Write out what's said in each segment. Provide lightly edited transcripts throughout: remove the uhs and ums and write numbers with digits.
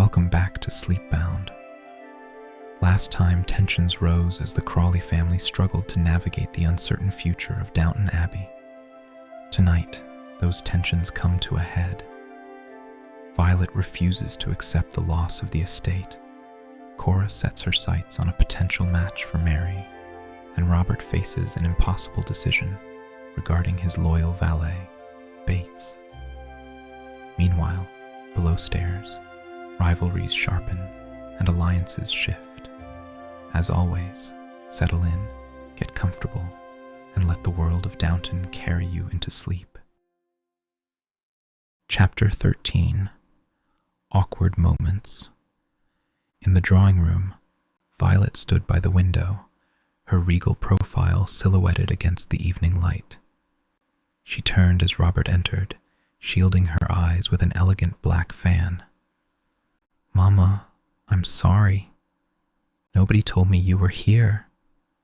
Welcome back to Sleepbound. Last time, tensions rose as the Crawley family struggled to navigate the uncertain future of Downton Abbey. Tonight, those tensions come to a head. Violet refuses to accept the loss of the estate. Cora sets her sights on a potential match for Mary, and Robert faces an impossible decision regarding his loyal valet, Bates. Meanwhile, below stairs, rivalries sharpen and alliances shift. As always, settle in, get comfortable, and let the world of Downton carry you into sleep. Chapter 13. Awkward Moments. In the drawing room, Violet stood by the window, her regal profile silhouetted against the evening light. She turned as Robert entered, shielding her eyes with an elegant black fan. "Mama, I'm sorry. Nobody told me you were here,"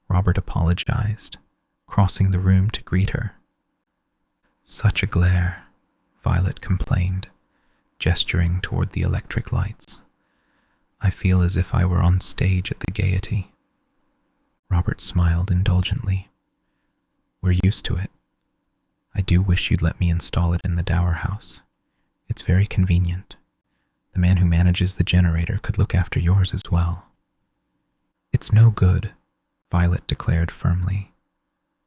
Robert apologized, crossing the room to greet her. "Such a glare," Violet complained, gesturing toward the electric lights. "I feel as if I were on stage at the Gaiety." Robert smiled indulgently. "We're used to it. I do wish you'd let me install it in the Dower House. It's very convenient. The man who manages the generator could look after yours as well." "It's no good," Violet declared firmly.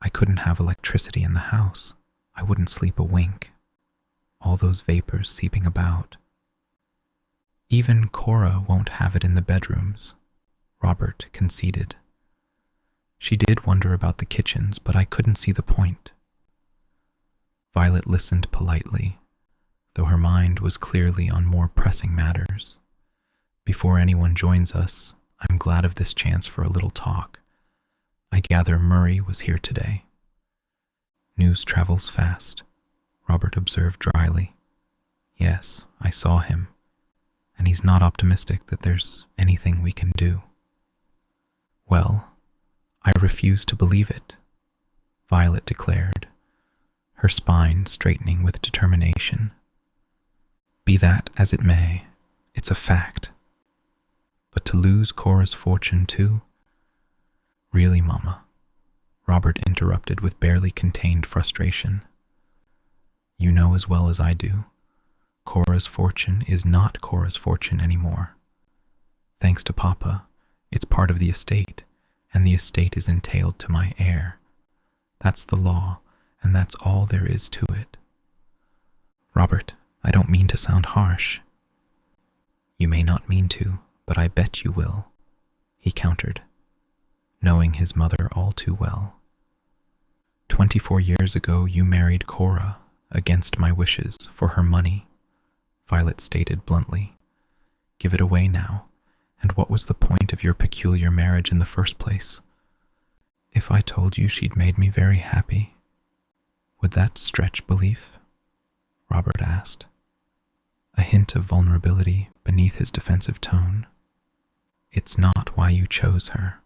"I couldn't have electricity in the house. I wouldn't sleep a wink. All those vapors seeping about." "Even Cora won't have it in the bedrooms," Robert conceded. "She did wonder about the kitchens, but I couldn't see the point." Violet listened politely, though her mind was clearly on more pressing matters. "Before anyone joins us, I'm glad of this chance for a little talk. I gather Murray was here today." "News travels fast," Robert observed dryly. "Yes, I saw him, and he's not optimistic that there's anything we can do." "Well, I refuse to believe it," Violet declared, her spine straightening with determination. "Be that as it may, it's a fact. But to lose Cora's fortune too?" "Really, Mama," Robert interrupted with barely contained frustration. "You know as well as I do, Cora's fortune is not Cora's fortune anymore. Thanks to Papa, it's part of the estate, and the estate is entailed to my heir. That's the law, and that's all there is to it." "Robert, I don't mean to sound harsh." "You may not mean to, but I bet you will," he countered, knowing his mother all too well. 24 years ago you married Cora, against my wishes, for her money," Violet stated bluntly. "Give it away now, and what was the point of your peculiar marriage in the first place? If I told you she'd made me very happy, would that stretch belief?" Robert asked, a hint of vulnerability beneath his defensive tone. "It's not why you chose her,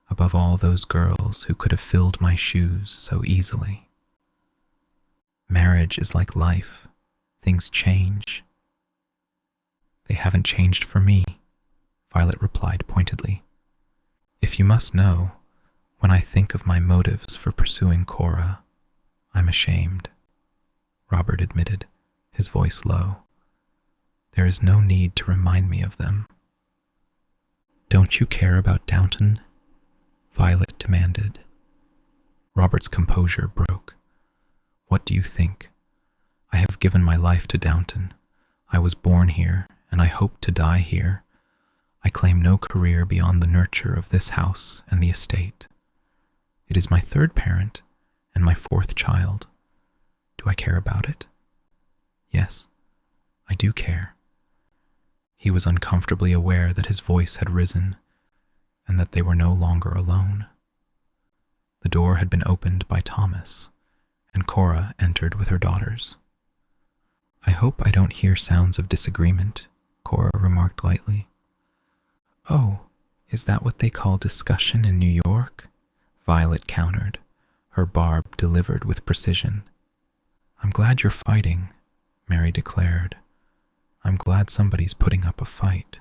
above all those girls who could have filled my shoes so easily. Marriage is like life. Things change." "They haven't changed for me," Violet replied pointedly. "If you must know, when I think of my motives for pursuing Cora, I'm ashamed," Robert admitted, his voice low. "There is no need to remind me of them." "Don't you care about Downton?" Violet demanded. Robert's composure broke. "What do you think? I have given my life to Downton. I was born here, and I hope to die here. I claim no career beyond the nurture of this house and the estate. It is my third parent and my fourth child. Do I care about it? Yes, I do care." He was uncomfortably aware that his voice had risen, and that they were no longer alone. The door had been opened by Thomas, and Cora entered with her daughters. "I hope I don't hear sounds of disagreement," Cora remarked lightly. "Oh, is that what they call discussion in New York?" Violet countered, her barb delivered with precision. "I'm glad you're fighting," Mary declared. I'm glad somebody's putting up a fight."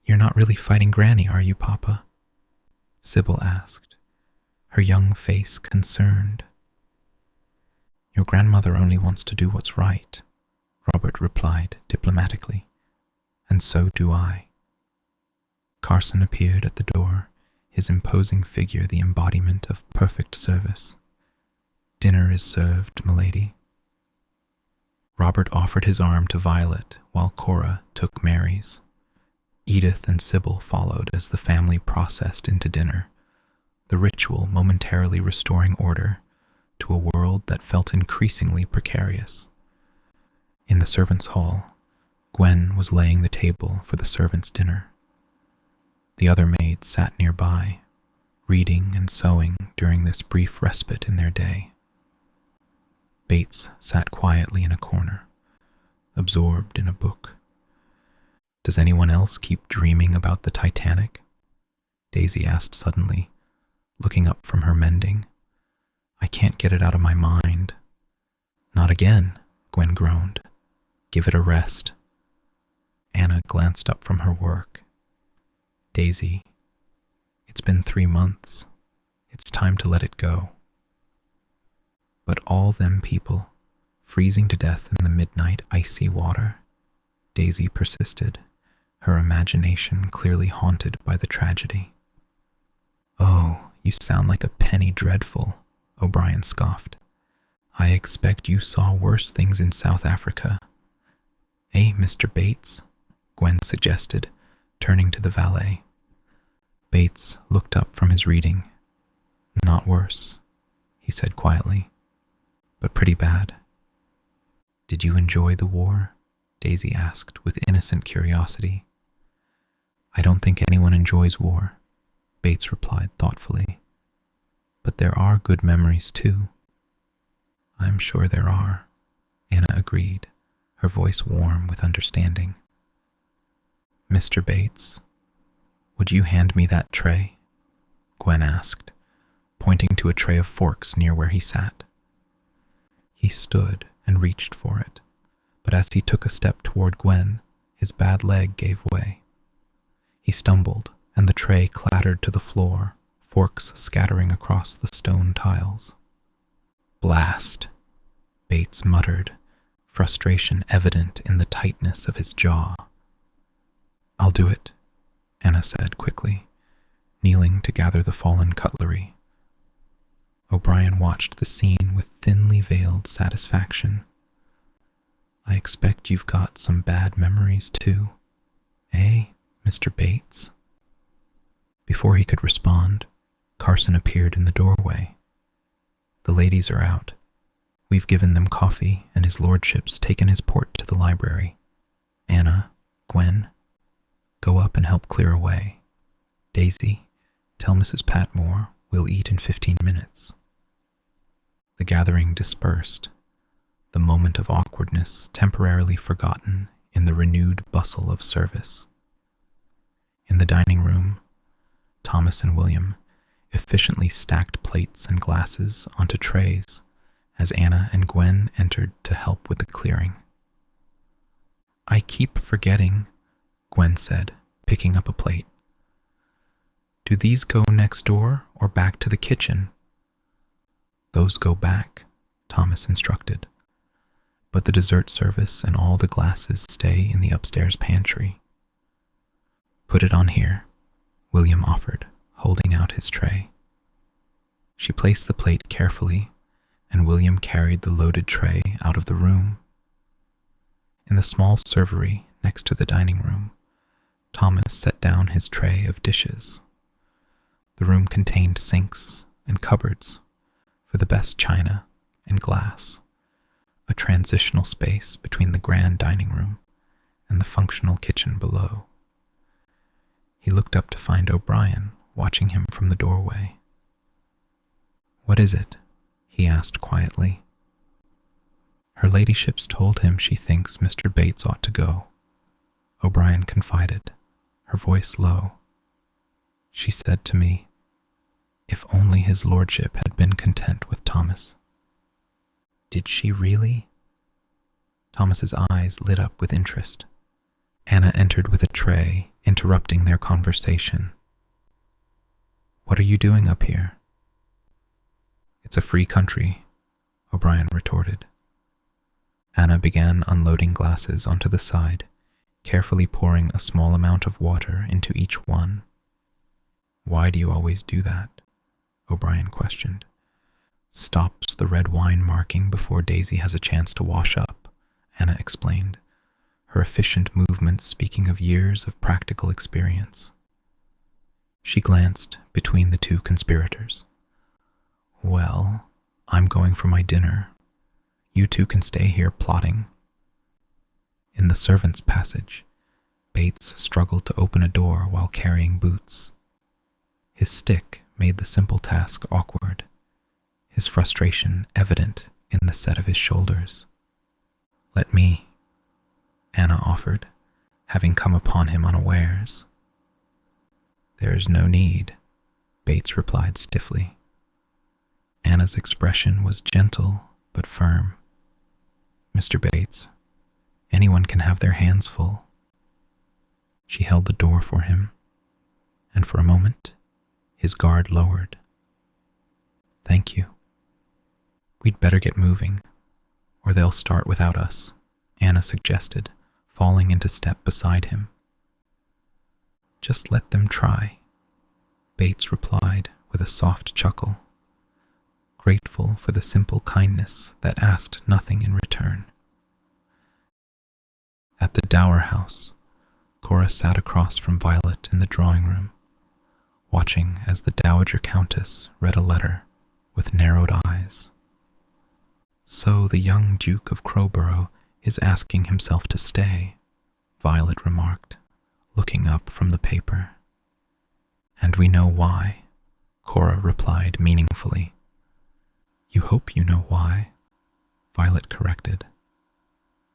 "You're not really fighting Granny, are you, Papa?" Sybil asked, her young face concerned. "Your grandmother only wants to do what's right," Robert replied diplomatically, "and so do I." Carson appeared at the door, his imposing figure the embodiment of perfect service. "Dinner is served, milady." Robert offered his arm to Violet while Cora took Mary's. Edith and Sybil followed as the family processed into dinner, the ritual momentarily restoring order to a world that felt increasingly precarious. In the servants' hall, Gwen was laying the table for the servants' dinner. The other maids sat nearby, reading and sewing during this brief respite in their day. Bates sat quietly in a corner, absorbed in a book. "Does anyone else keep dreaming about the Titanic?" Daisy asked suddenly, looking up from her mending. "I can't get it out of my mind." "Not again," Gwen groaned. "Give it a rest." Anna glanced up from her work. "Daisy, it's been 3 months. It's time to let it go." "But all them people, freezing to death in the midnight icy water," Daisy persisted, her imagination clearly haunted by the tragedy. "Oh, you sound like a penny dreadful," O'Brien scoffed. "I expect you saw worse things in South Africa." "Eh, Mr. Bates?" Gwen suggested, turning to the valet. Bates looked up from his reading. "Not worse," he said quietly, "but pretty bad." "Did you enjoy the war?" Daisy asked with innocent curiosity. "I don't think anyone enjoys war," Bates replied thoughtfully. "But there are good memories too." "I'm sure there are," Anna agreed, her voice warm with understanding. "Mr. Bates, would you hand me that tray?" Gwen asked, pointing to a tray of forks near where he sat. He stood and reached for it, but as he took a step toward Gwen, his bad leg gave way. He stumbled, and the tray clattered to the floor, forks scattering across the stone tiles. "Blast," Bates muttered, frustration evident in the tightness of his jaw. "I'll do it," Anna said quickly, kneeling to gather the fallen cutlery. O'Brien watched the scene with thinly veiled satisfaction. "I expect you've got some bad memories too, eh, Mr. Bates?" Before he could respond, Carson appeared in the doorway. "The ladies are out. We've given them coffee, and his lordship's taken his port to the library. Anna, Gwen, go up and help clear away. Daisy, tell Mrs. Patmore we'll eat in 15 minutes. The gathering dispersed, the moment of awkwardness temporarily forgotten in the renewed bustle of service. In the dining room, Thomas and William efficiently stacked plates and glasses onto trays as Anna and Gwen entered to help with the clearing. "I keep forgetting," Gwen said, picking up a plate. "Do these go next door or back to the kitchen?" "Those go back," Thomas instructed. "But the dessert service and all the glasses stay in the upstairs pantry." "Put it on here," William offered, holding out his tray. She placed the plate carefully, and William carried the loaded tray out of the room. In the small servery next to the dining room, Thomas set down his tray of dishes. The room contained sinks and cupboards for the best china and glass, a transitional space between the grand dining room and the functional kitchen below. He looked up to find O'Brien watching him from the doorway. "What is it?" he asked quietly. "Her ladyship's told him she thinks Mr. Bates ought to go," O'Brien confided, her voice low. "She said to me, if only his lordship had been content with Thomas." "Did she really?" Thomas's eyes lit up with interest. Anna entered with a tray, interrupting their conversation. "What are you doing up here?" "It's a free country," O'Brien retorted. Anna began unloading glasses onto the side, carefully pouring a small amount of water into each one. "Why do you always do that?" O'Brien questioned. "Stops the red wine marking before Daisy has a chance to wash up," Anna explained, her efficient movements speaking of years of practical experience. She glanced between the two conspirators. "Well, I'm going for my dinner. You two can stay here plotting." In the servants' passage, Bates struggled to open a door while carrying boots. His stick made the simple task awkward, his frustration evident in the set of his shoulders. "Let me," Anna offered, having come upon him unawares. "There's no need," Bates replied stiffly. Anna's expression was gentle but firm. "Mr. Bates, anyone can have their hands full." She held the door for him, and for a moment, his guard lowered. "Thank you. We'd better get moving, or they'll start without us," Anna suggested, falling into step beside him. "Just let them try," Bates replied with a soft chuckle, grateful for the simple kindness that asked nothing in return. At the Dower House, Cora sat across from Violet in the drawing room, watching as the Dowager Countess read a letter with narrowed eyes. "So the young Duke of Crowborough is asking himself to stay," Violet remarked, looking up from the paper. "And we know why," Cora replied meaningfully. "You hope you know why," Violet corrected.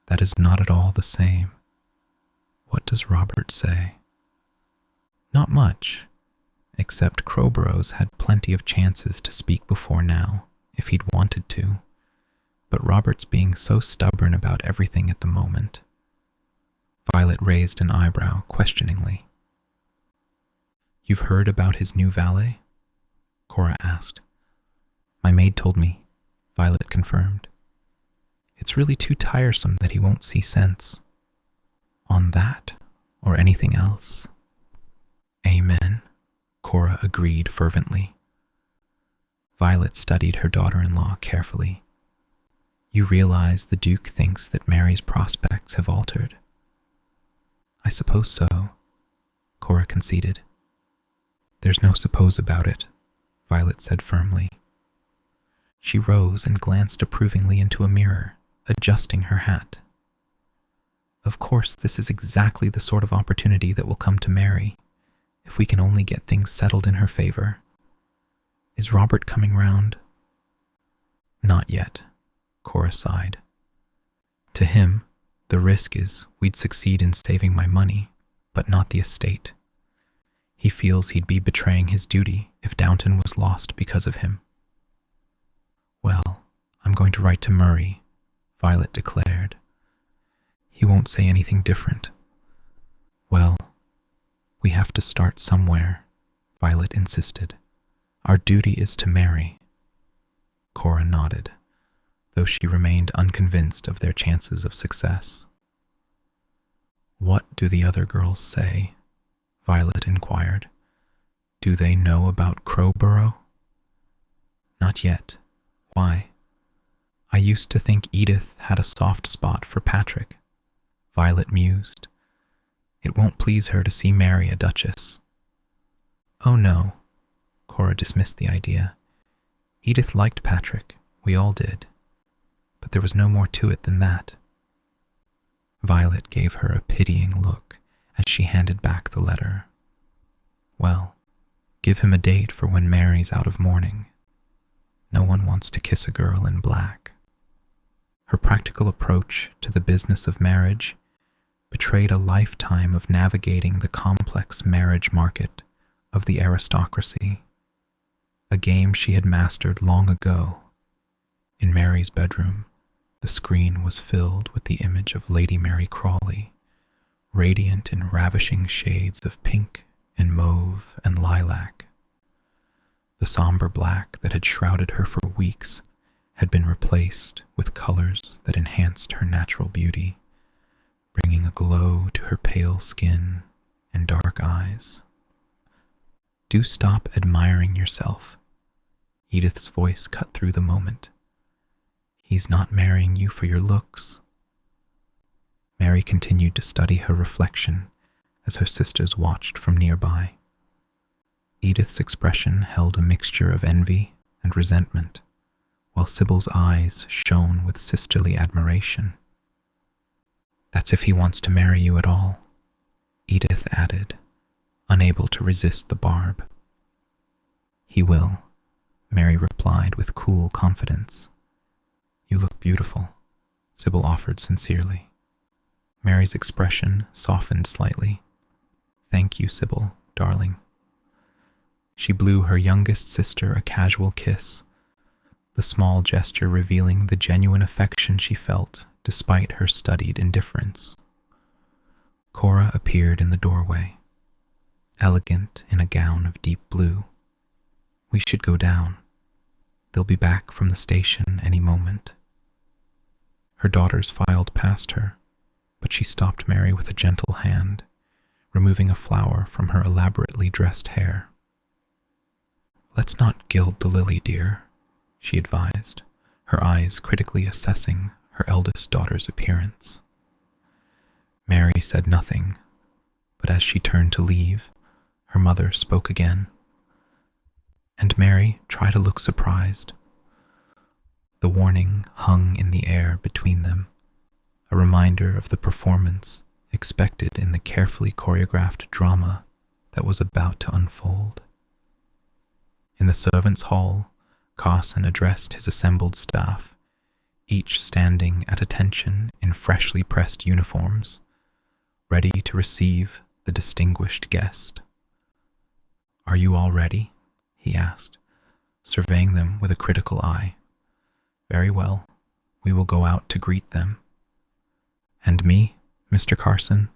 "That is not at all the same. What does Robert say?" "Not much, except Crowborough's had plenty of chances to speak before now, if he'd wanted to, but Robert's being so stubborn about everything at the moment." Violet raised an eyebrow questioningly. "You've heard about his new valet?" Cora asked. "My maid told me," Violet confirmed. "It's really too tiresome that he won't see sense." "On that, or anything else?" "Amen," Cora agreed fervently. Violet studied her daughter-in-law carefully. "You realize the Duke thinks that Mary's prospects have altered?" "I suppose so," Cora conceded. "There's no suppose about it," Violet said firmly. She rose and glanced approvingly into a mirror, adjusting her hat. "Of course, this is exactly the sort of opportunity that will come to Mary, if we can only get things settled in her favor. Is Robert coming round?" "Not yet," Cora sighed. "To him, the risk is we'd succeed in saving my money, but not the estate. He feels he'd be betraying his duty if Downton was lost because of him." "Well, I'm going to write to Murray," Violet declared. "He won't say anything different." "Well, we have to start somewhere," Violet insisted. "Our duty is to Mary." Cora nodded, though she remained unconvinced of their chances of success. "What do the other girls say?" Violet inquired. "Do they know about Crowborough?" "Not yet. Why?" "I used to think Edith had a soft spot for Patrick," Violet mused. "It won't please her to see Mary a duchess." "Oh no," Cora dismissed the idea. "Edith liked Patrick, we all did. But there was no more to it than that." Violet gave her a pitying look as she handed back the letter. "Well, give him a date for when Mary's out of mourning. No one wants to kiss a girl in black." Her practical approach to the business of marriage betrayed a lifetime of navigating the complex marriage market of the aristocracy, a game she had mastered long ago in Mary's bedroom The screen was filled with the image of Lady Mary Crawley, radiant in ravishing shades of pink and mauve and lilac. The somber black that had shrouded her for weeks had been replaced with colors that enhanced her natural beauty, bringing a glow to her pale skin and dark eyes. "Do stop admiring yourself," Edith's voice cut through the moment. "He's not marrying you for your looks." Mary continued to study her reflection as her sisters watched from nearby. Edith's expression held a mixture of envy and resentment, while Sybil's eyes shone with sisterly admiration. "That's if he wants to marry you at all," Edith added, unable to resist the barb. "He will," Mary replied with cool confidence. "You look beautiful," Sybil offered sincerely. Mary's expression softened slightly. "Thank you, Sybil, darling." She blew her youngest sister a casual kiss, the small gesture revealing the genuine affection she felt despite her studied indifference. Cora appeared in the doorway, elegant in a gown of deep blue. "We should go down. They'll be back from the station any moment." Her daughters filed past her, but she stopped Mary with a gentle hand, removing a flower from her elaborately dressed hair. "Let's not gild the lily, dear," she advised, her eyes critically assessing her eldest daughter's appearance. Mary said nothing, but as she turned to leave, her mother spoke again. And Mary tried to look surprised. The warning hung in the air between them, a reminder of the performance expected in the carefully choreographed drama that was about to unfold. In the servants' hall, Carson addressed his assembled staff, each standing at attention in freshly pressed uniforms, ready to receive the distinguished guest. "Are you all ready?" he asked, surveying them with a critical eye. "Very well, we will go out to greet them." "And me, Mr. Carson?"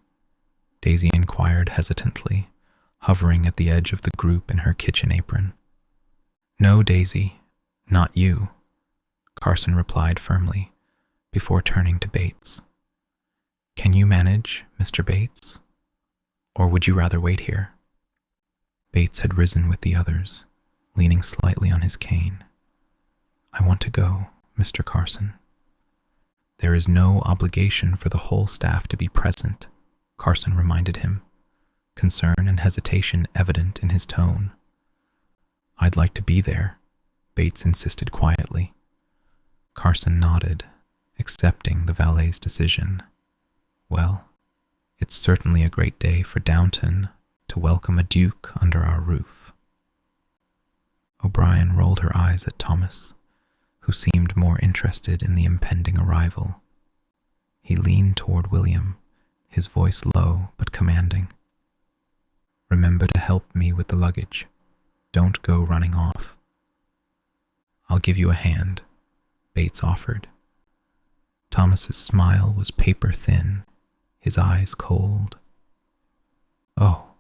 Daisy inquired hesitantly, hovering at the edge of the group in her kitchen apron. "No, Daisy, not you," Carson replied firmly, before turning to Bates. "Can you manage, Mr. Bates? Or would you rather wait here?" Bates had risen with the others, leaning slightly on his cane. "I want to go, Mr. Carson." "There is no obligation for the whole staff to be present," Carson reminded him, concern and hesitation evident in his tone. "I'd like to be there," Bates insisted quietly. Carson nodded, accepting the valet's decision. "Well, it's certainly a great day for Downton to welcome a duke under our roof." O'Brien rolled her eyes at Thomas, who seemed more interested in the impending arrival. He leaned toward William, his voice low but commanding. "Remember to help me with the luggage. Don't go running off." "I'll give you a hand," Bates offered. Thomas's smile was paper thin, his eyes cold. "Oh,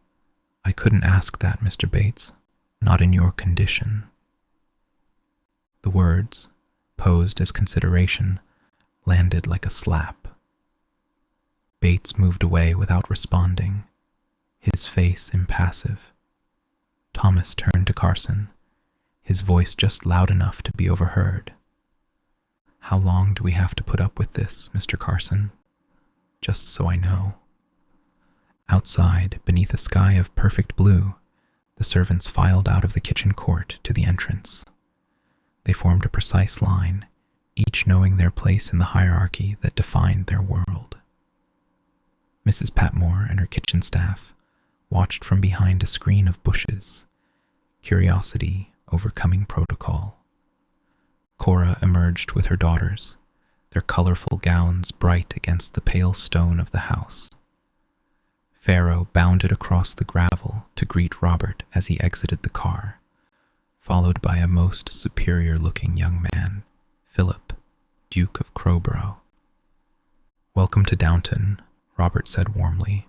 I couldn't ask that, Mr. Bates. Not in your condition." The words, posed as consideration, landed like a slap. Bates moved away without responding, his face impassive. Thomas turned to Carson, his voice just loud enough to be overheard. "How long do we have to put up with this, Mr. Carson? Just so I know." Outside, beneath a sky of perfect blue, the servants filed out of the kitchen court to the entrance. They formed a precise line, each knowing their place in the hierarchy that defined their world. Mrs. Patmore and her kitchen staff watched from behind a screen of bushes, curiosity overcoming protocol. Cora emerged with her daughters, their colorful gowns bright against the pale stone of the house. Pharaoh bounded across the gravel to greet Robert as he exited the car, followed by a most superior-looking young man, Philip, Duke of Crowborough. "Welcome to Downton," Robert said warmly.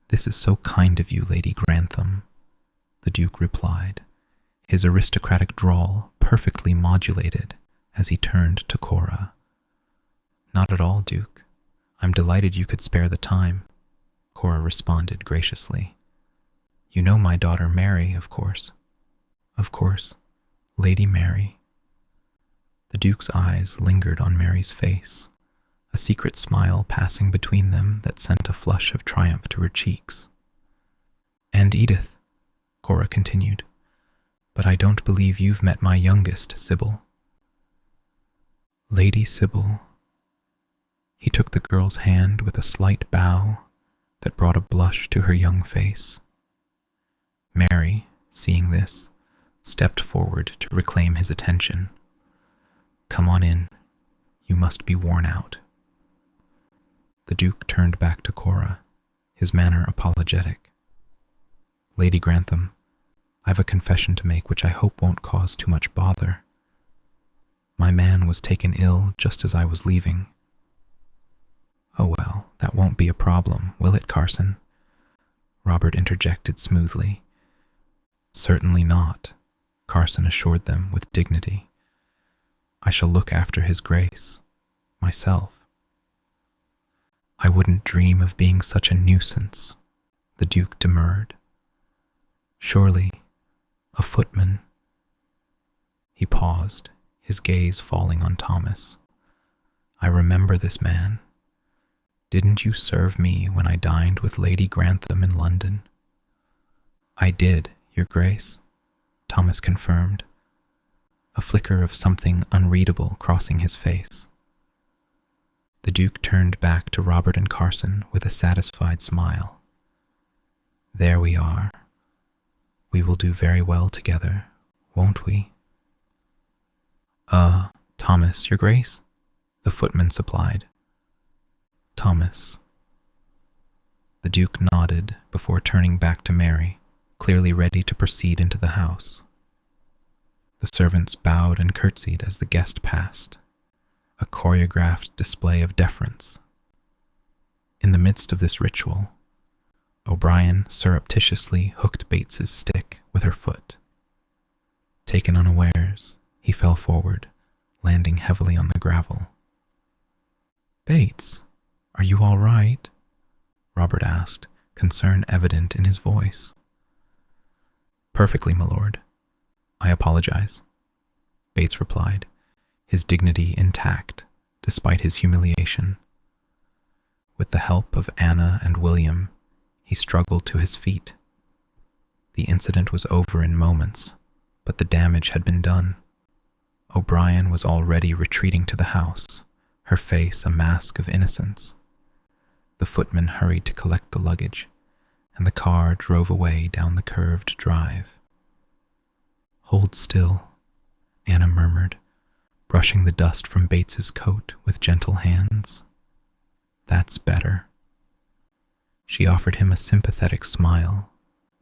"This is so kind of you, Lady Grantham," the Duke replied, his aristocratic drawl perfectly modulated as he turned to Cora. "Not at all, Duke. I'm delighted you could spare the time," Cora responded graciously. "You know my daughter Mary, of course." "Of course, Lady Mary." The Duke's eyes lingered on Mary's face, a secret smile passing between them that sent a flush of triumph to her cheeks. "And Edith," Cora continued, "but I don't believe you've met my youngest, Sybil." "Lady Sybil." He took the girl's hand with a slight bow that brought a blush to her young face. Mary, seeing this, stepped forward to reclaim his attention. "Come on in. You must be worn out." The Duke turned back to Cora, his manner apologetic. "Lady Grantham, I've a confession to make which I hope won't cause too much bother. My man was taken ill just as I was leaving." "Oh well, that won't be a problem, will it, Carson?" Robert interjected smoothly. "Certainly not," Carson assured them with dignity. "I shall look after his grace, myself." "I wouldn't dream of being such a nuisance," the Duke demurred. "Surely, a footman—" He paused, his gaze falling on Thomas. "I remember this man. Didn't you serve me when I dined with Lady Grantham in London?" "I did, Your Grace," Thomas confirmed, a flicker of something unreadable crossing his face. The Duke turned back to Robert and Carson with a satisfied smile. "There we are. We will do very well together, won't we?" Thomas, Your Grace," the footman supplied. "Thomas." The Duke nodded before turning back to Mary, clearly ready to proceed into the house. The servants bowed and curtsied as the guest passed, a choreographed display of deference. In the midst of this ritual, O'Brien surreptitiously hooked Bates's stick with her foot. Taken unawares, he fell forward, landing heavily on the gravel. "Bates, are you all right?" Robert asked, concern evident in his voice. "Perfectly, my lord. I apologize," Bates replied, his dignity intact despite his humiliation. With the help of Anna and William, he struggled to his feet. The incident was over in moments, but the damage had been done. O'Brien was already retreating to the house, her face a mask of innocence. The footman hurried to collect the luggage, and the car drove away down the curved drive. "Hold still," Anna murmured, brushing the dust from Bates's coat with gentle hands. "That's better." She offered him a sympathetic smile,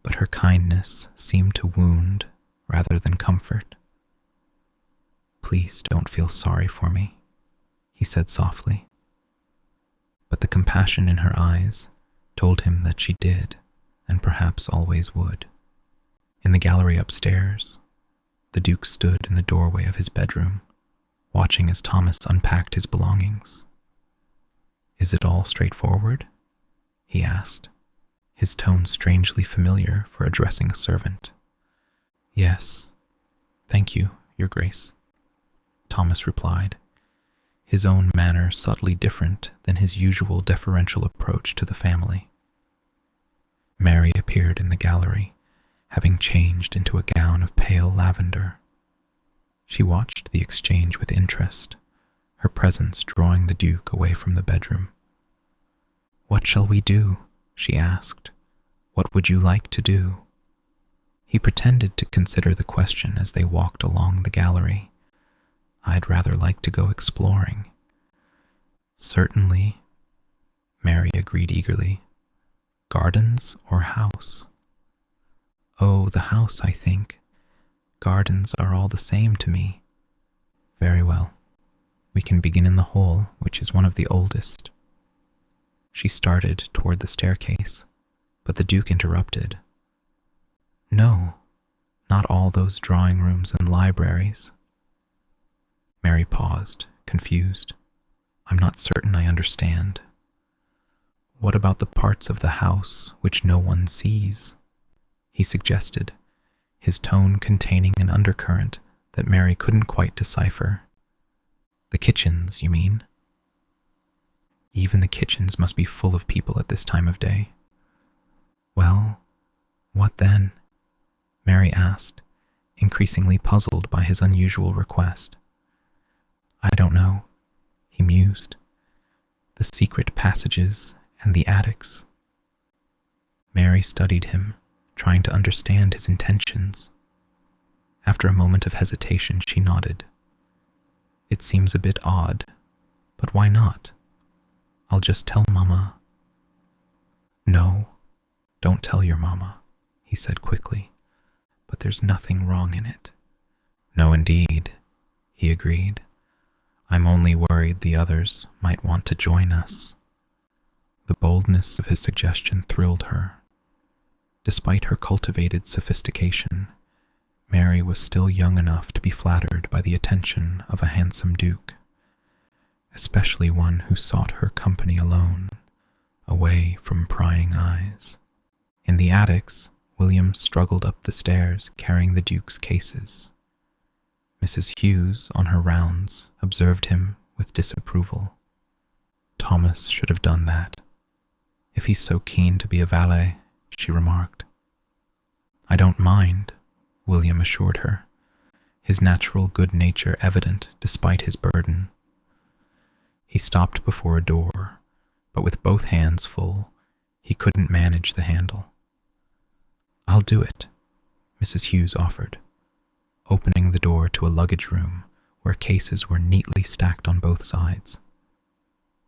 but her kindness seemed to wound rather than comfort. "Please don't feel sorry for me," he said softly. But the compassion in her eyes told him that she did, and perhaps always would. In the gallery upstairs, the Duke stood in the doorway of his bedroom, watching as Thomas unpacked his belongings. "Is it all straightforward?" he asked, his tone strangely familiar for addressing a servant. "Yes, thank you, Your Grace," Thomas replied, his own manner subtly different than his usual deferential approach to the family. Mary appeared in the gallery, having changed into a gown of pale lavender. She watched the exchange with interest, her presence drawing the Duke away from the bedroom. "What shall we do?" she asked. "What would you like to do?" He pretended to consider the question as they walked along the gallery. "I'd rather like to go exploring." "Certainly," Mary agreed eagerly. "Gardens or house?" "Oh, the house, I think. Gardens are all the same to me." "Very well. We can begin in the hall, which is one of the oldest. She started toward the staircase, but the Duke interrupted. No, not all those drawing rooms and libraries. Mary paused, confused. I'm not certain I understand. What about the parts of the house which no one sees? He suggested, his tone containing an undercurrent that Mary couldn't quite decipher. The kitchens, you mean? Even the kitchens must be full of people at this time of day. Well, what then? Mary asked, increasingly puzzled by his unusual request. I don't know, he mused. The secret passages and the attics. Mary studied him, trying to understand his intentions. After a moment of hesitation, she nodded. It seems a bit odd, but why not? I'll just tell Mama. No, don't tell your Mama, he said quickly, but there's nothing wrong in it. No, indeed, he agreed. I'm only worried the others might want to join us. The boldness of his suggestion thrilled her. Despite her cultivated sophistication, Mary was still young enough to be flattered by the attention of a handsome duke, especially one who sought her company alone, away from prying eyes. In the attics, William struggled up the stairs carrying the Duke's cases. Mrs. Hughes, on her rounds, observed him with disapproval. Thomas should have done that. If he's so keen to be a valet, she remarked. I don't mind, William assured her, his natural good nature evident despite his burden. He stopped before a door, but with both hands full, he couldn't manage the handle. I'll do it, Mrs. Hughes offered, opening the door to a luggage room where cases were neatly stacked on both sides.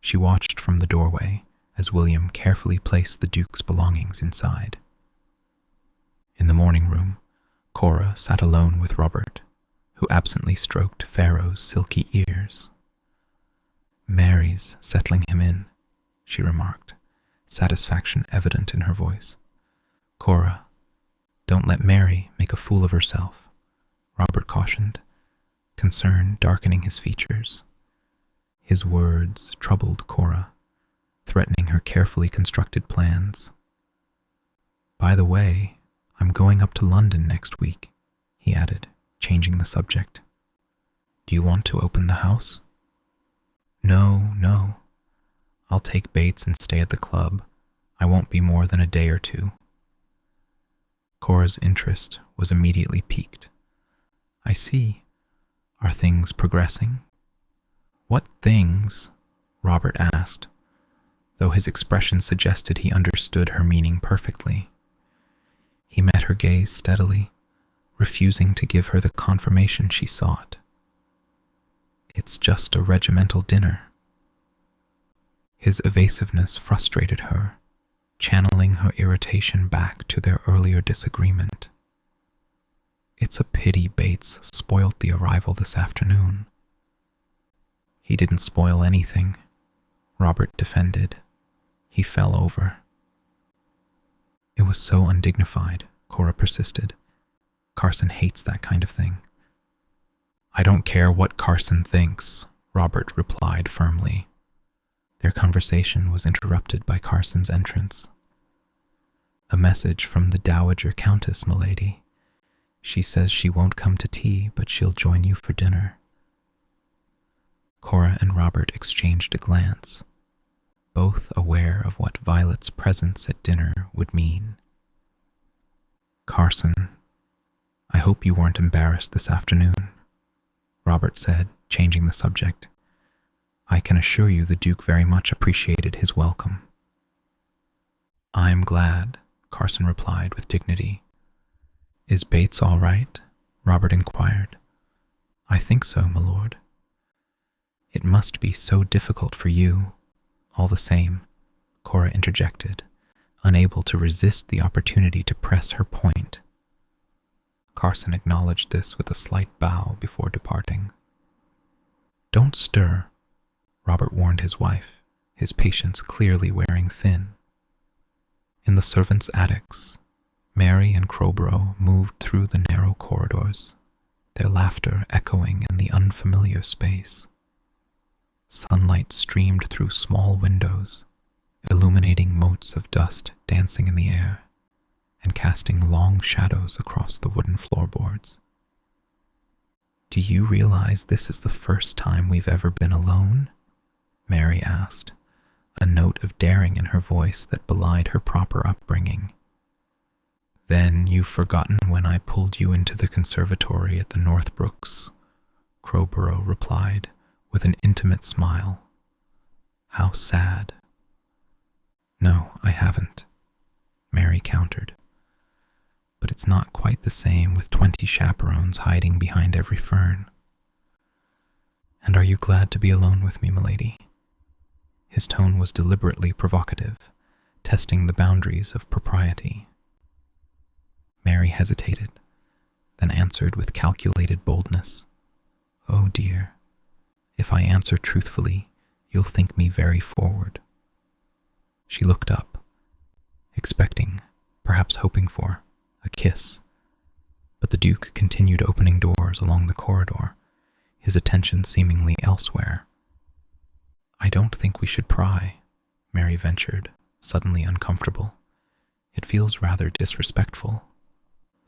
She watched from the doorway as William carefully placed the Duke's belongings inside. In the morning room, Cora sat alone with Robert, who absently stroked Pharaoh's silky ears. Mary's settling him in, she remarked, satisfaction evident in her voice. Cora, don't let Mary make a fool of herself, Robert cautioned, concern darkening his features. His words troubled Cora, threatening her carefully constructed plans. By the way, I'm going up to London next week, he added, changing the subject. Do you want to open the house? No. I'll take Bates and stay at the club. I won't be more than a day or two. Cora's interest was immediately piqued. I see. Are things progressing? What things? Robert asked, though his expression suggested he understood her meaning perfectly. He met her gaze steadily, refusing to give her the confirmation she sought. It's just a regimental dinner. His evasiveness frustrated her, channeling her irritation back to their earlier disagreement. It's a pity Bates spoilt the arrival this afternoon. He didn't spoil anything, Robert defended. He fell over. It was so undignified, Cora persisted. Carson hates that kind of thing. I don't care what Carson thinks, Robert replied firmly. Their conversation was interrupted by Carson's entrance. A message from the Dowager Countess, milady. She says she won't come to tea, but she'll join you for dinner. Cora and Robert exchanged a glance, both aware of what Violet's presence at dinner would mean. Carson, I hope you weren't embarrassed this afternoon, Robert said, changing the subject. I can assure you the Duke very much appreciated his welcome. I'm glad, Carson replied with dignity. Is Bates all right? Robert inquired. I think so, my lord. It must be so difficult for you. All the same, Cora interjected, unable to resist the opportunity to press her point. Carson acknowledged this with a slight bow before departing. "Don't stir," Robert warned his wife, his patience clearly wearing thin. In the servants' attics, Mary and Crowborough moved through the narrow corridors, their laughter echoing in the unfamiliar space. Sunlight streamed through small windows, illuminating motes of dust dancing in the air and casting long shadows across the wooden floorboards. "Do you realize this is the first time we've ever been alone?" Mary asked, a note of daring in her voice that belied her proper upbringing. "Then you've forgotten when I pulled you into the conservatory at the Northbrooks," Crowborough replied with an intimate smile. "How sad." "No, I haven't," Mary countered. "But it's not quite the same with 20 chaperones hiding behind every fern." "And are you glad to be alone with me, milady?" His tone was deliberately provocative, testing the boundaries of propriety. Mary hesitated, then answered with calculated boldness, "Oh dear, if I answer truthfully, you'll think me very forward." She looked up, expecting, perhaps hoping for, a kiss, but the Duke continued opening doors along the corridor, his attention seemingly elsewhere. "I don't think we should pry," Mary ventured, suddenly uncomfortable. "It feels rather disrespectful."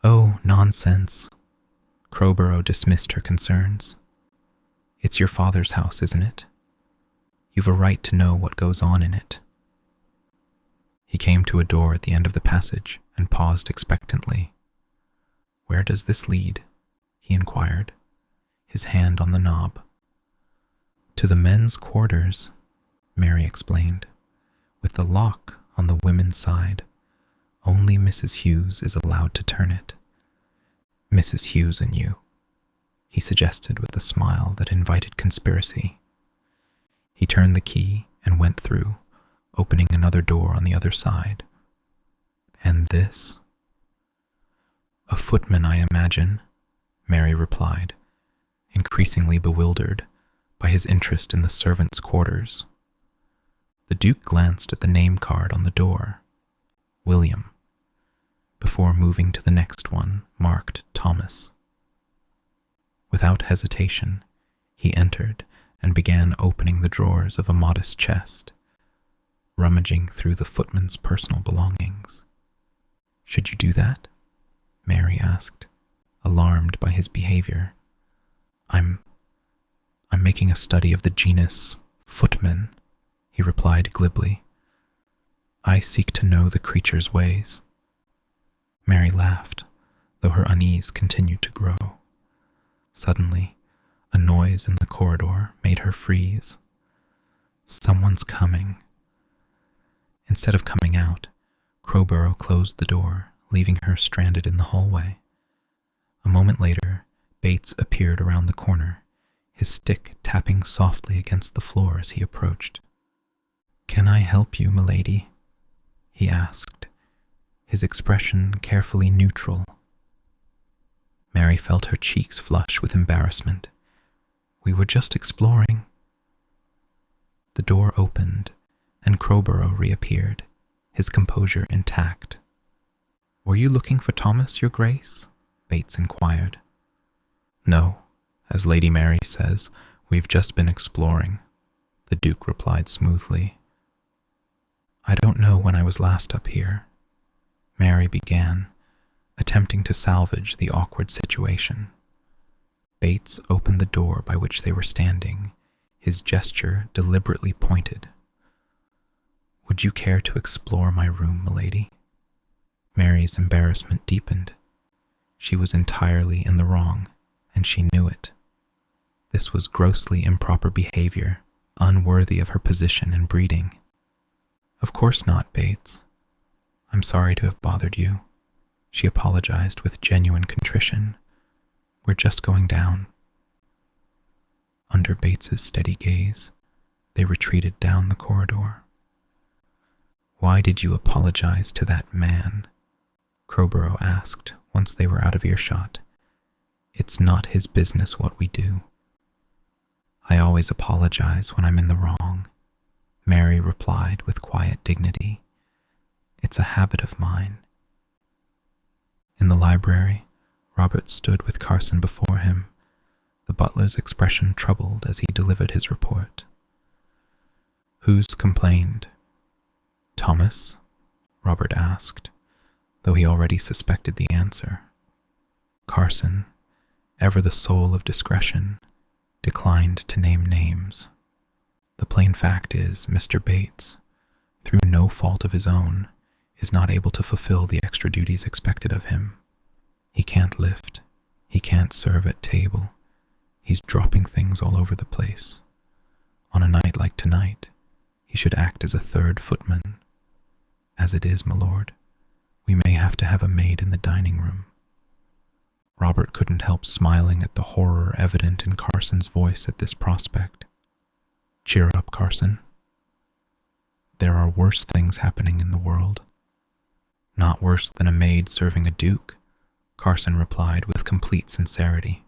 "Oh, nonsense." Crowborough dismissed her concerns. "It's your father's house, isn't it? You've a right to know what goes on in it." He came to a door at the end of the passage and paused expectantly. "Where does this lead?" he inquired, his hand on the knob. "To the men's quarters," Mary explained, "with the lock on the women's side. Only Mrs. Hughes is allowed to turn it." "Mrs. Hughes and you," he suggested with a smile that invited conspiracy. He turned the key and went through, opening another door on the other side. "And this?" "A footman, I imagine," Mary replied, increasingly bewildered by his interest in the servants' quarters. The Duke glanced at the name card on the door, William, before moving to the next one, marked Thomas. Without hesitation, he entered and began opening the drawers of a modest chest, rummaging through the footman's personal belongings. "Should you do that?" Mary asked, alarmed by his behavior. I'm making a study of the genus footman," he replied glibly. "I seek to know the creature's ways." Mary laughed, though her unease continued to grow. Suddenly, a noise in the corridor made her freeze. "Someone's coming." Instead of coming out, Crowborough closed the door, leaving her stranded in the hallway. A moment later, Bates appeared around the corner, his stick tapping softly against the floor as he approached. "Can I help you, milady?" he asked, his expression carefully neutral. Mary felt her cheeks flush with embarrassment. "We were just exploring." The door opened, and Crowborough reappeared, his composure intact. "Were you looking for Thomas, Your Grace?" Bates inquired. "No, as Lady Mary says, we've just been exploring," the Duke replied smoothly. "I don't know when I was last up here," Mary began, attempting to salvage the awkward situation. Bates opened the door by which they were standing, his gesture deliberately pointed. "Would you care to explore my room, milady?" Mary's embarrassment deepened. She was entirely in the wrong, and she knew it. This was grossly improper behavior, unworthy of her position and breeding. "Of course not, Bates. I'm sorry to have bothered you," she apologized with genuine contrition. "We're just going down." Under Bates's steady gaze, they retreated down the corridor. "Why did you apologize to that man?" Crowborough asked once they were out of earshot. "It's not his business what we do." I always apologize when I'm in the wrong, Mary replied with quiet dignity. It's a habit of mine. In the library, Robert stood with Carson before him, the butler's expression troubled as he delivered his report. Who's complained? Thomas? Robert asked, though he already suspected the answer. Carson, ever the soul of discretion, declined to name names. The plain fact is, Mr. Bates, through no fault of his own, is not able to fulfill the extra duties expected of him. He can't lift. He can't serve at table. He's dropping things all over the place. On a night like tonight, he should act as a third footman. As it is, my lord, we may have to have a maid in the dining room. Robert couldn't help smiling at the horror evident in Carson's voice at this prospect. Cheer up, Carson. There are worse things happening in the world. Not worse than a maid serving a duke, Carson replied with complete sincerity.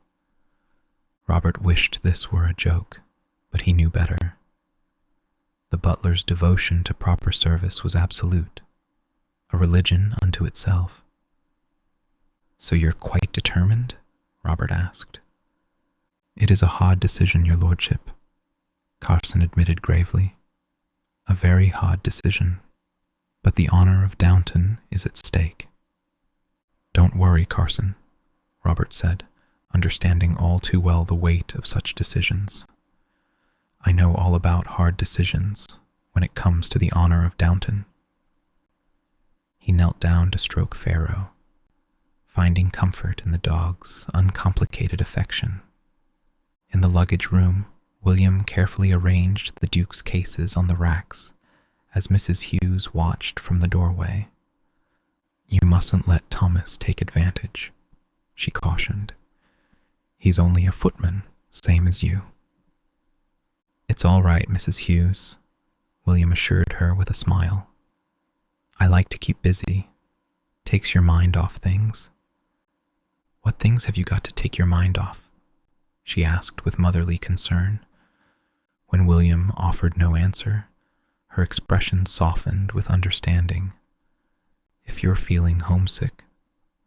Robert wished this were a joke, but he knew better. The butler's devotion to proper service was absolute, a religion unto itself. So you're quite determined? Robert asked. It is a hard decision, your lordship, Carson admitted gravely. A very hard decision, but the honor of Downton is at stake. Don't worry, Carson, Robert said, understanding all too well the weight of such decisions. I know all about hard decisions when it comes to the honor of Downton. He knelt down to stroke Pharaoh, finding comfort in the dog's uncomplicated affection. In the luggage room, William carefully arranged the Duke's cases on the racks as Mrs. Hughes watched from the doorway. You mustn't let Thomas take advantage, she cautioned. He's only a footman, same as you. It's all right, Mrs. Hughes, William assured her with a smile. I like to keep busy. Takes your mind off things. What things have you got to take your mind off? She asked with motherly concern. When William offered no answer, her expression softened with understanding. If you're feeling homesick,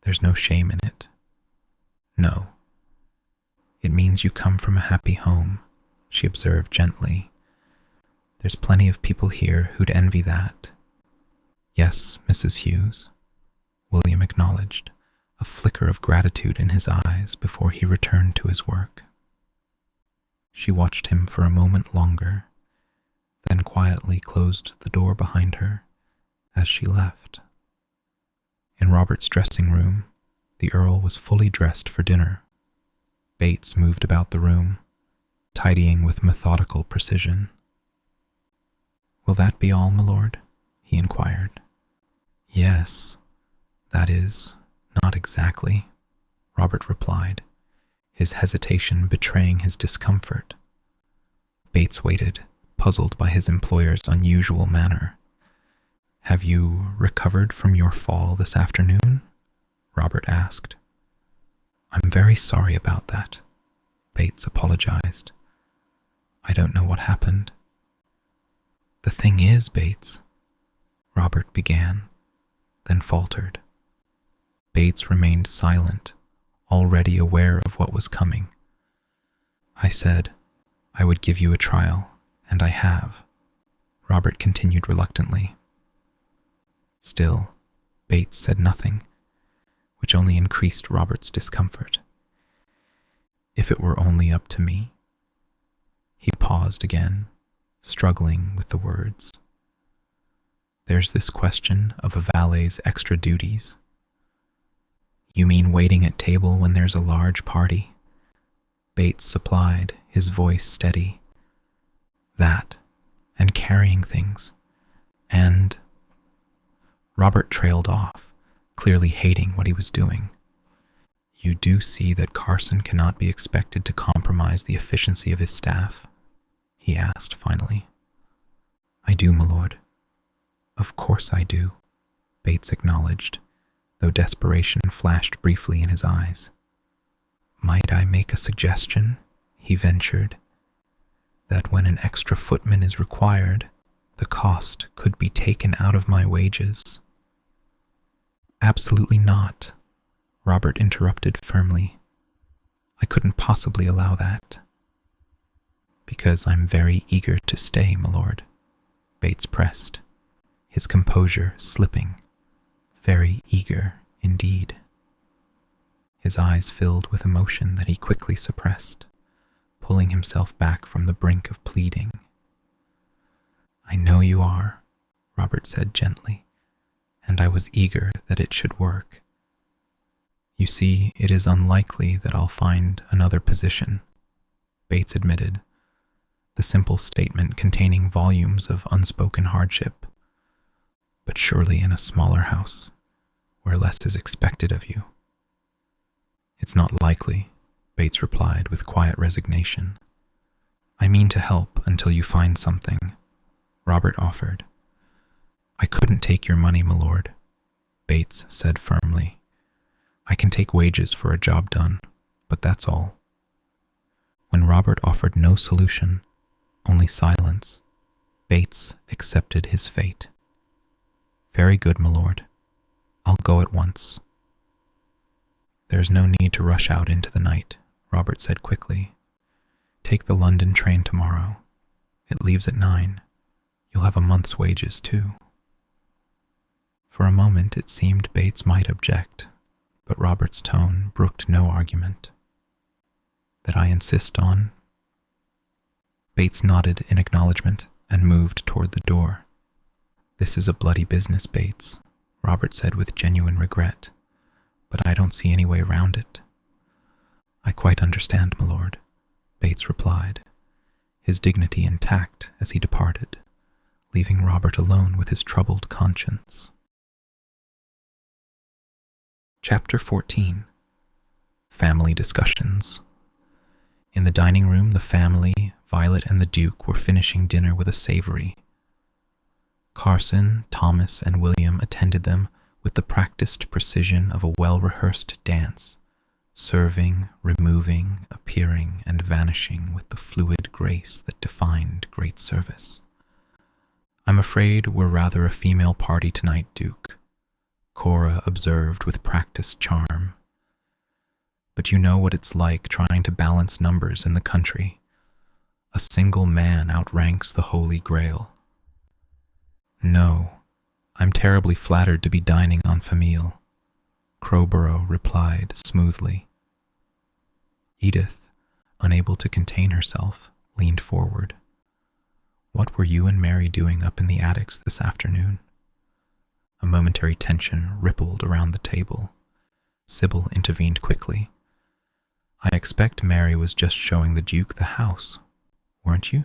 there's no shame in it. No. It means you come from a happy home, she observed gently. There's plenty of people here who'd envy that. Yes, Mrs. Hughes, William acknowledged, a flicker of gratitude in his eyes before he returned to his work. She watched him for a moment longer, then quietly closed the door behind her as she left. In Robert's dressing room, the Earl was fully dressed for dinner. Bates moved about the room, tidying with methodical precision. Will that be all, my lord? He inquired. Yes, that is, not exactly, Robert replied, his hesitation betraying his discomfort. Bates waited, puzzled by his employer's unusual manner. Have you recovered from your fall this afternoon? Robert asked. I'm very sorry about that, Bates apologized. I don't know what happened. The thing is, Bates, Robert began, then faltered. Bates remained silent, already aware of what was coming. I said I would give you a trial, and I have, Robert continued reluctantly. Still, Bates said nothing, which only increased Robert's discomfort. If it were only up to me. He paused again, struggling with the words. There's this question of a valet's extra duties. You mean waiting at table when there's a large party? Bates supplied, his voice steady. That, and carrying things, and... Robert trailed off, clearly hating what he was doing. You do see that Carson cannot be expected to compromise the efficiency of his staff? He asked finally. I do, my lord. Of course I do, Bates acknowledged, though desperation flashed briefly in his eyes. Might I make a suggestion? He ventured. that when an extra footman is required, the cost could be taken out of my wages. Absolutely not, Robert interrupted firmly. I couldn't possibly allow that. Because I'm very eager to stay, my lord, Bates pressed, his composure slipping. Very eager indeed. His eyes filled with emotion that he quickly suppressed, pulling himself back from the brink of pleading. I know you are, Robert said gently, and I was eager that it should work. You see, it is unlikely that I'll find another position, Bates admitted, the simple statement containing volumes of unspoken hardship. But surely in a smaller house, where less is expected of you. It's not likely, Bates replied with quiet resignation. I mean to help until you find something, Robert offered. I couldn't take your money, my lord, Bates said firmly. I can take wages for a job done, but that's all. When Robert offered no solution, only silence, Bates accepted his fate. Very good, my lord. I'll go at once. There's no need to rush out into the night, Robert said quickly. Take the London train tomorrow. It leaves at 9. You'll have a month's wages, too. For a moment it seemed Bates might object, but Robert's tone brooked no argument. That I insist on? Bates nodded in acknowledgement and moved toward the door. This is a bloody business, Bates, Robert said with genuine regret, but I don't see any way round it. I quite understand, my lord, Bates replied, his dignity intact as he departed, leaving Robert alone with his troubled conscience. Chapter 14. Family Discussions. In the dining room, the family, Violet and the Duke, were finishing dinner with a savory. Carson, Thomas, and William attended them with the practiced precision of a well-rehearsed dance, serving, removing, appearing, and vanishing with the fluid grace that defined great service. I'm afraid we're rather a female party tonight, Duke, Cora observed with practiced charm. But you know what it's like trying to balance numbers in the country. A single man outranks the Holy Grail. No, I'm terribly flattered to be dining en famille, Crowborough replied smoothly. Edith, unable to contain herself, leaned forward. What were you and Mary doing up in the attics this afternoon? A momentary tension rippled around the table. Sybil intervened quickly. I expect Mary was just showing the Duke the house, weren't you?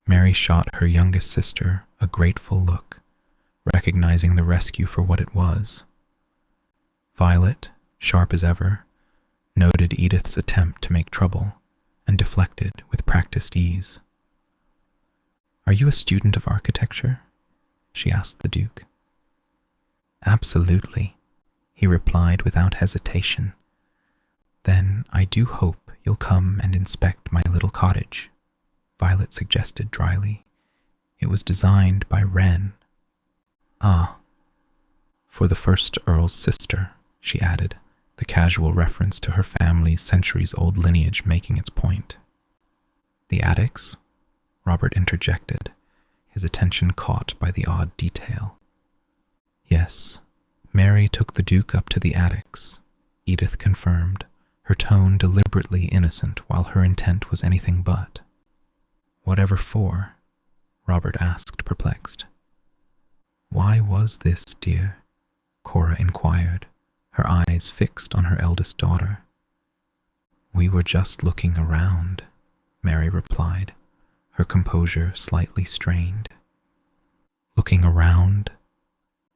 Mary shot her youngest sister a grateful look, recognizing the rescue for what it was. Violet, sharp as ever, noted Edith's attempt to make trouble and deflected with practiced ease. Are you a student of architecture? She asked the Duke. Absolutely, he replied without hesitation. Then I do hope you'll come and inspect my little cottage, Violet suggested dryly. It was designed by Wren. Ah, for the first Earl's sister, she added, the casual reference to her family's centuries-old lineage making its point. The attics? Robert interjected, his attention caught by the odd detail. Yes, Mary took the Duke up to the attics, Edith confirmed, her tone deliberately innocent while her intent was anything but. Whatever for? Robert asked, perplexed. Why was this, dear? Cora inquired, her eyes fixed on her eldest daughter. We were just looking around, Mary replied, her composure slightly strained. Looking around?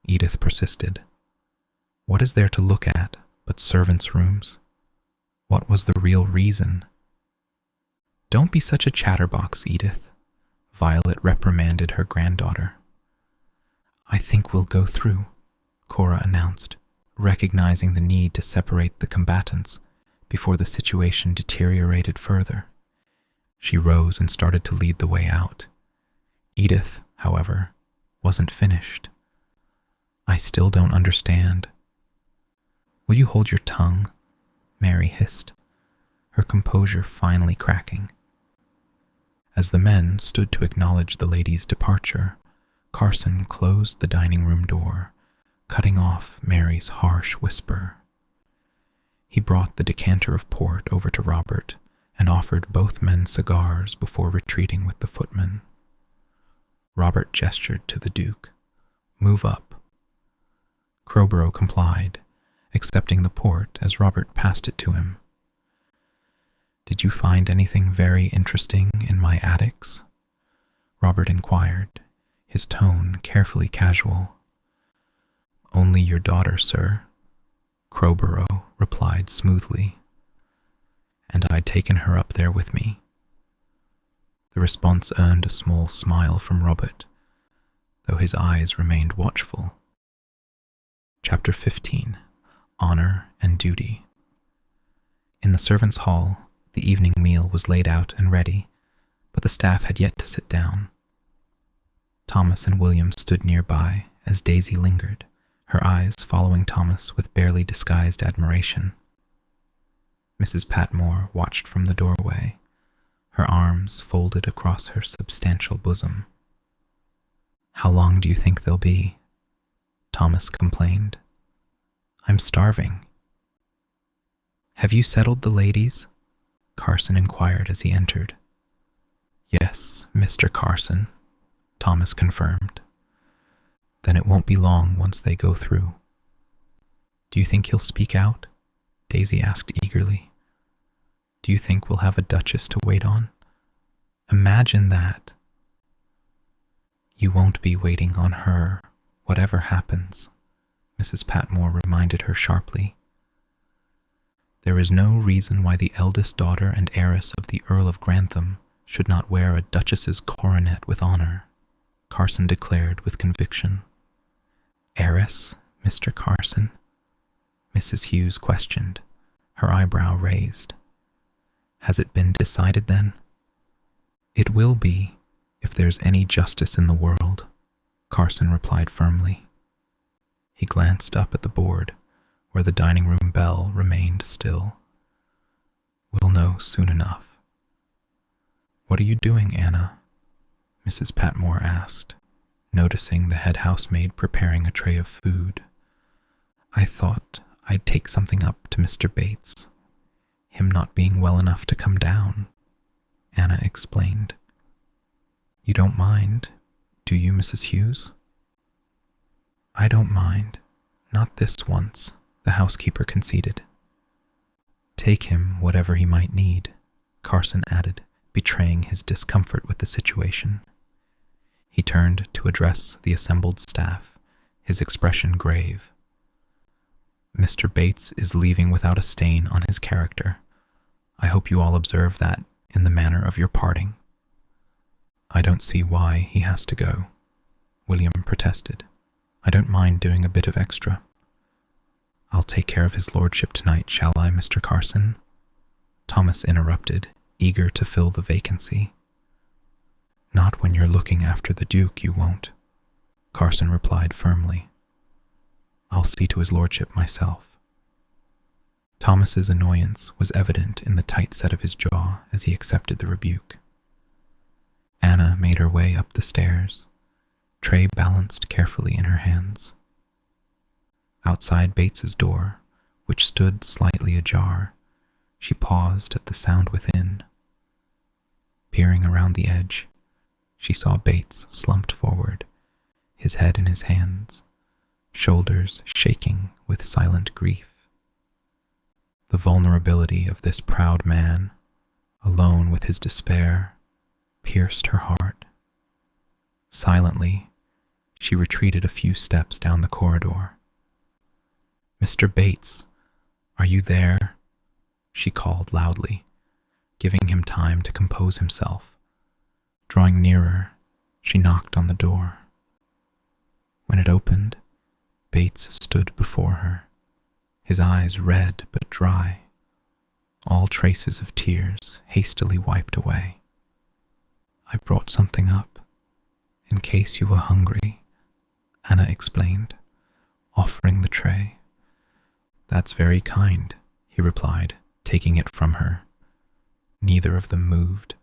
Edith persisted. What is there to look at but servants' rooms? What was the real reason? Don't be such a chatterbox, Edith, Violet reprimanded her granddaughter. I think we'll go through, Cora announced, recognizing the need to separate the combatants before the situation deteriorated further. She rose and started to lead the way out. Edith, however, wasn't finished. "I still don't understand." "Will you hold your tongue?" Mary hissed, her composure finally cracking. As the men stood to acknowledge the lady's departure, Carson closed the dining room door, cutting off Mary's harsh whisper. He brought the decanter of port over to Robert and offered both men cigars before retreating with the footman. Robert gestured to the Duke. "Move up." Crowborough complied, accepting the port as Robert passed it to him. "Did you find anything very interesting in my attics?" Robert inquired, his tone carefully casual. "Only your daughter, sir," Crowborough replied smoothly. "And I'd taken her up there with me." The response earned a small smile from Robert, though his eyes remained watchful. Chapter 15. Honor and Duty. In the servants' hall, the evening meal was laid out and ready, but the staff had yet to sit down. Thomas and William stood nearby as Daisy lingered, her eyes following Thomas with barely disguised admiration. Mrs. Patmore watched from the doorway, her arms folded across her substantial bosom. "How long do you think they'll be?" Thomas complained. "I'm starving." "Have you settled the ladies?" Carson inquired as he entered. "Yes, Mr. Carson," Thomas confirmed. "Then it won't be long once they go through." "Do you think he'll speak out?" Daisy asked eagerly. "Do you think we'll have a duchess to wait on? Imagine that!" "You won't be waiting on her, whatever happens," Mrs. Patmore reminded her sharply. "There is no reason why the eldest daughter and heiress of the Earl of Grantham should not wear a duchess's coronet with honor," Carson declared with conviction. "Heiress, Mr. Carson?" Mrs. Hughes questioned, her eyebrow raised. "Has it been decided then?" "It will be, if there's any justice in the world," Carson replied firmly. He glanced up at the board, where the dining room bell remained still. "We'll know soon enough." "What are you doing, Anna?" Mrs. Patmore asked, noticing the head housemaid preparing a tray of food. "I thought I'd take something up to Mr. Bates, him not being well enough to come down," Anna explained. "You don't mind, do you, Mrs. Hughes?" "I don't mind, not this once," the housekeeper conceded. "Take him whatever he might need," Carson added, betraying his discomfort with the situation. He turned to address the assembled staff, his expression grave. "Mr. Bates is leaving without a stain on his character. I hope you all observe that in the manner of your parting." "I don't see why he has to go," William protested. "I don't mind doing a bit of extra." "I'll take care of his lordship tonight, shall I, Mr. Carson?" Thomas interrupted, eager to fill the vacancy. "Not when you're looking after the Duke, you won't," Carson replied firmly. "I'll see to his lordship myself." Thomas's annoyance was evident in the tight set of his jaw as he accepted the rebuke. Anna made her way up the stairs, tray balanced carefully in her hands. Outside Bates's door, which stood slightly ajar, she paused at the sound within. Peering around the edge, she saw Bates slumped forward, his head in his hands, shoulders shaking with silent grief. The vulnerability of this proud man, alone with his despair, pierced her heart. Silently, she retreated a few steps down the corridor. "Mr. Bates, are you there?" she called loudly, giving him time to compose himself. Drawing nearer, she knocked on the door. When it opened, Bates stood before her, his eyes red but dry, all traces of tears hastily wiped away. I brought something up, in case you were hungry, Anna explained, offering the tray. That's very kind, he replied, taking it from her. Neither of them moved,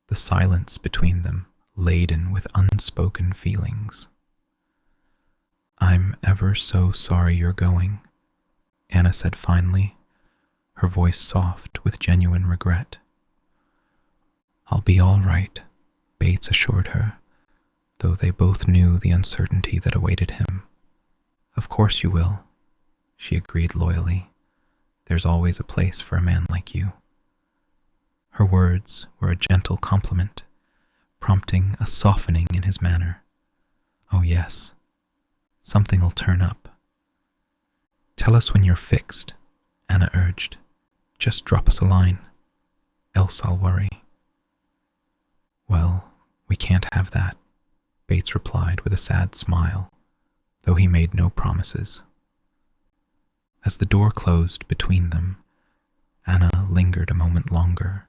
the silence between them laden with unspoken feelings. I'm ever so sorry you're going, Anna said finally, her voice soft with genuine regret. I'll be all right, Bates assured her, though they both knew the uncertainty that awaited him. Of course you will, she agreed loyally. There's always a place for a man like you. Her words were a gentle compliment, prompting a softening in his manner. Oh yes, something'll turn up. Tell us when you're fixed, Anna urged. Just drop us a line, else I'll worry. Well, we can't have that, Bates replied with a sad smile, though he made no promises. As the door closed between them, Anna lingered a moment longer,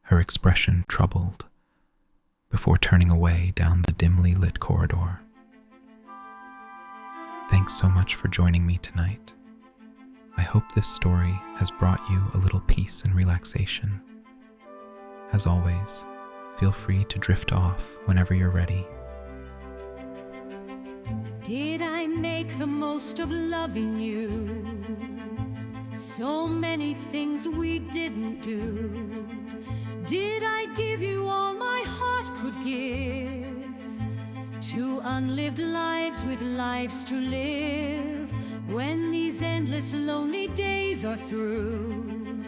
her expression troubled, before turning away down the dimly lit corridor. Thanks so much for joining me tonight. I hope this story has brought you a little peace and relaxation. As always, feel free to drift off whenever you're ready. Did I make the most of loving you? So many things we didn't do. Did I give you all my heart could give? To unlived lives with lives to live. When these endless lonely days are through,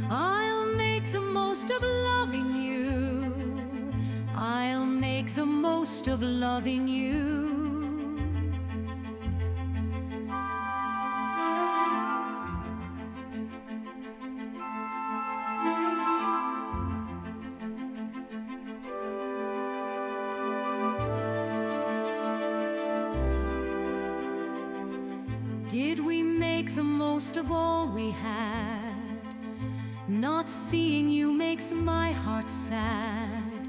I'll make the most of loving you. I'll make the most of loving you. Did we make the most of all we had? Not seeing you makes my heart sad.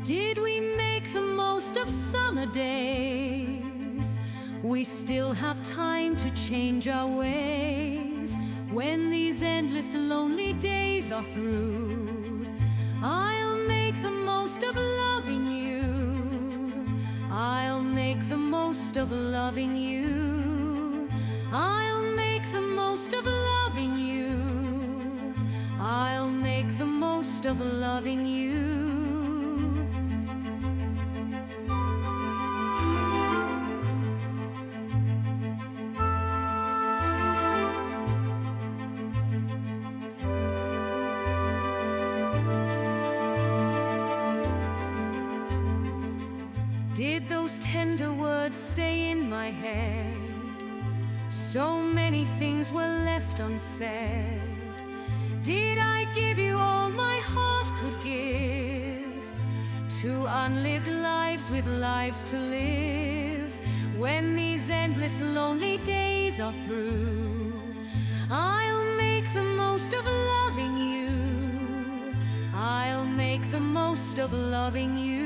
Did we make the most of summer days? We still have time to change our ways. When these endless lonely days are through, I'll make the most of loving you. I'll make the most of loving you. I'll make the most of loving you. I'll make the most of loving you. Did those tender words stay in my head? So many things were left unsaid. Did I give you all my heart could give? To unlived lives with lives to live. When these endless lonely days are through, I'll make the most of loving you. I'll make the most of loving you.